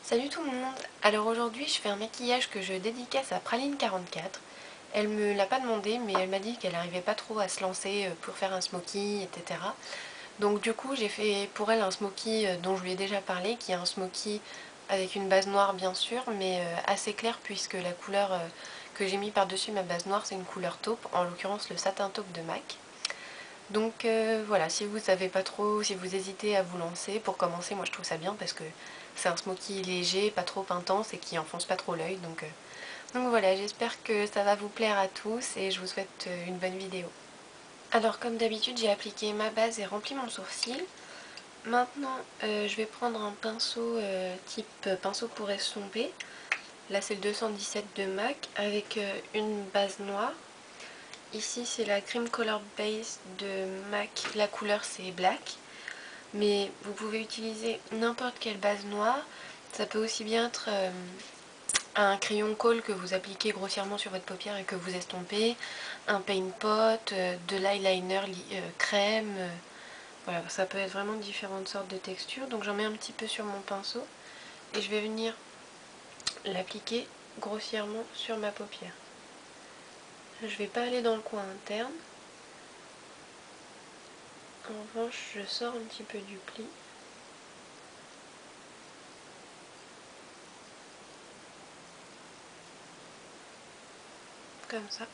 Salut tout le monde. Alors aujourd'hui je fais un maquillage que je dédicace à Praline44. Elle me l'a pas demandé mais elle m'a dit qu'elle n'arrivait pas trop à se lancer pour faire un smoky, etc. Donc du coup j'ai fait pour elle un smoky dont je lui ai déjà parlé, qui est un smoky avec une base noire bien sûr, mais assez claire puisque la couleur que j'ai mis par-dessus ma base noire c'est une couleur taupe, en l'occurrence le satin taupe de MAC. Donc voilà, si vous savez pas trop, si vous hésitez à vous lancer, pour commencer, moi je trouve ça bien parce que c'est un smoky léger, pas trop intense et qui enfonce pas trop l'œil. Donc voilà, j'espère que ça va vous plaire à tous et je vous souhaite une bonne vidéo. Alors comme d'habitude, j'ai appliqué ma base et rempli mon sourcil. Maintenant, je vais prendre un pinceau type pinceau pour estomper. Là c'est le 217 de MAC avec une base noire. Ici c'est la Cream Color Base de MAC, la couleur c'est Black. Mais vous pouvez utiliser n'importe quelle base noire. Ça peut aussi bien être un crayon colle que vous appliquez grossièrement sur votre paupière et que vous estompez, un paint pot, de l'eyeliner crème. Voilà, ça peut être vraiment différentes sortes de textures. Donc j'en mets un petit peu sur mon pinceau et je vais venir l'appliquer grossièrement sur ma paupière. Je ne vais pas aller dans le coin interne. En revanche, je sors un petit peu du pli. Comme ça.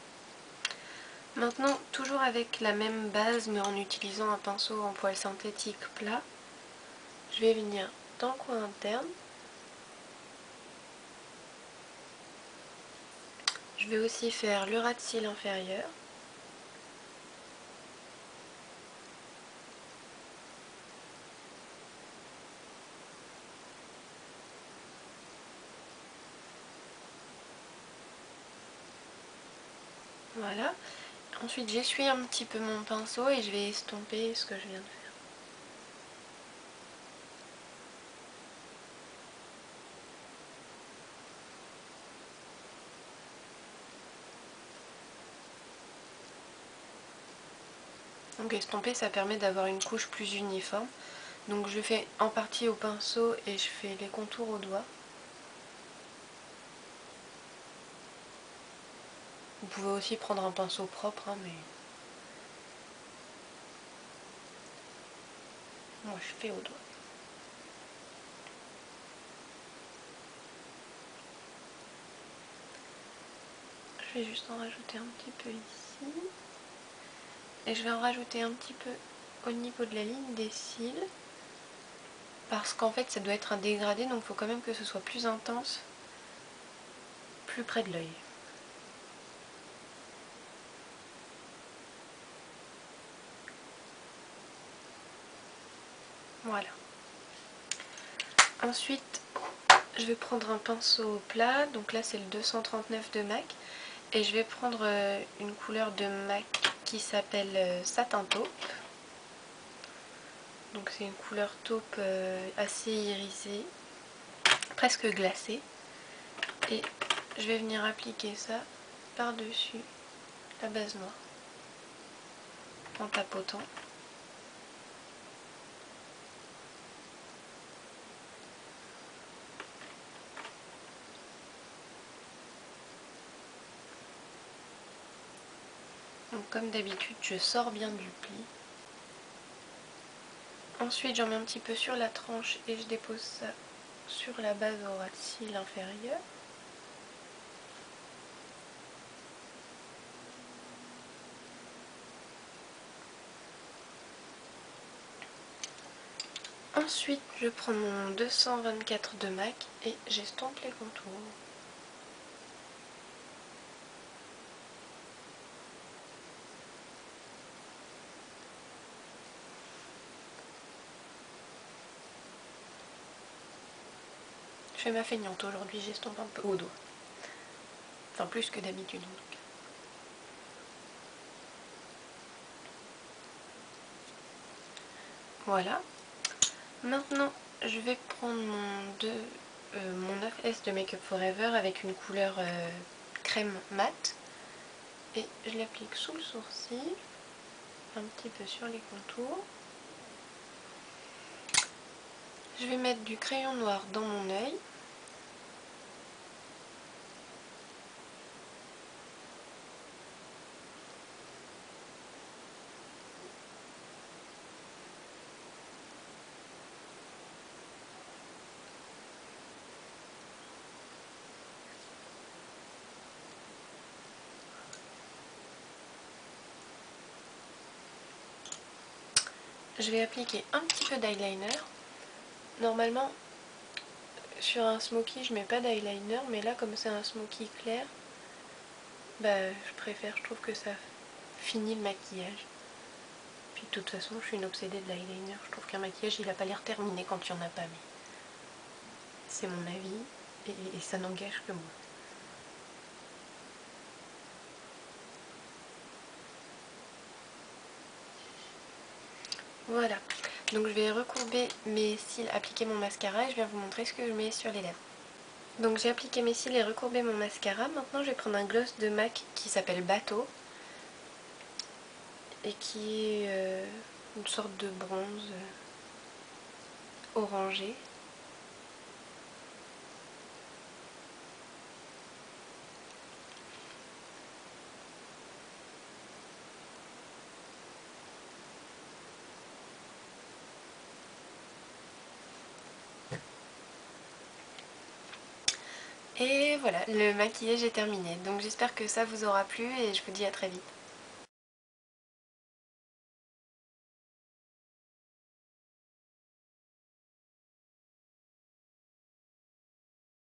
Maintenant, toujours avec la même base, mais en utilisant un pinceau en poil synthétique plat, je vais venir dans le coin interne. Je vais aussi faire le ras de cils inférieur. Voilà. Ensuite, j'essuie un petit peu mon pinceau et je vais estomper ce que je viens de faire. Donc estomper, ça permet d'avoir une couche plus uniforme. Donc je fais en partie au pinceau et je fais les contours au doigt. Vous pouvez aussi prendre un pinceau propre, hein, mais moi je fais au doigt. Je vais juste en rajouter un petit peu ici. Et je vais en rajouter un petit peu au niveau de la ligne des cils. Parce qu'en fait ça doit être un dégradé, donc il faut quand même que ce soit plus intense, plus près de l'œil. Voilà. Ensuite, je vais prendre un pinceau plat, donc là c'est le 239 de MAC. Et je vais prendre une couleur de MAC qui s'appelle Satin Taupe. Donc c'est une couleur taupe assez irisée, presque glacée. Et je vais venir appliquer ça par-dessus la base noire en tapotant. Donc comme d'habitude, je sors bien du pli. Ensuite, j'en mets un petit peu sur la tranche et je dépose ça sur la base au ras de cils inférieur. Ensuite, je prends mon 224 de MAC et j'estompe les contours. Je fais ma feignante aujourd'hui, j'estompe un peu au doigt. Enfin, plus que d'habitude en tout cas. Voilà. Maintenant, je vais prendre mon 9S de Make Up Forever avec une couleur crème mat. Et je l'applique sous le sourcil, un petit peu sur les contours. Je vais mettre du crayon noir dans mon œil. je vais appliquer un petit peu d'eyeliner. Normalement, sur un smoky, je mets pas d'eyeliner, mais là, comme c'est un smoky clair, bah, je préfère, je trouve que ça finit le maquillage. Puis de toute façon, je suis une obsédée de l'eyeliner. Je trouve qu'un maquillage, il a pas l'air terminé quand il n'y en a pas, mais c'est mon avis, et ça n'engage que moi. Voilà, donc je vais recourber mes cils, appliquer mon mascara et je viens vous montrer ce que je mets sur les lèvres. Donc j'ai appliqué mes cils et recourbé mon mascara. Maintenant je vais prendre un gloss de MAC qui s'appelle Bateau et qui est une sorte de bronze orangé. Et voilà, le maquillage est terminé. Donc j'espère que ça vous aura plu et je vous dis à très vite.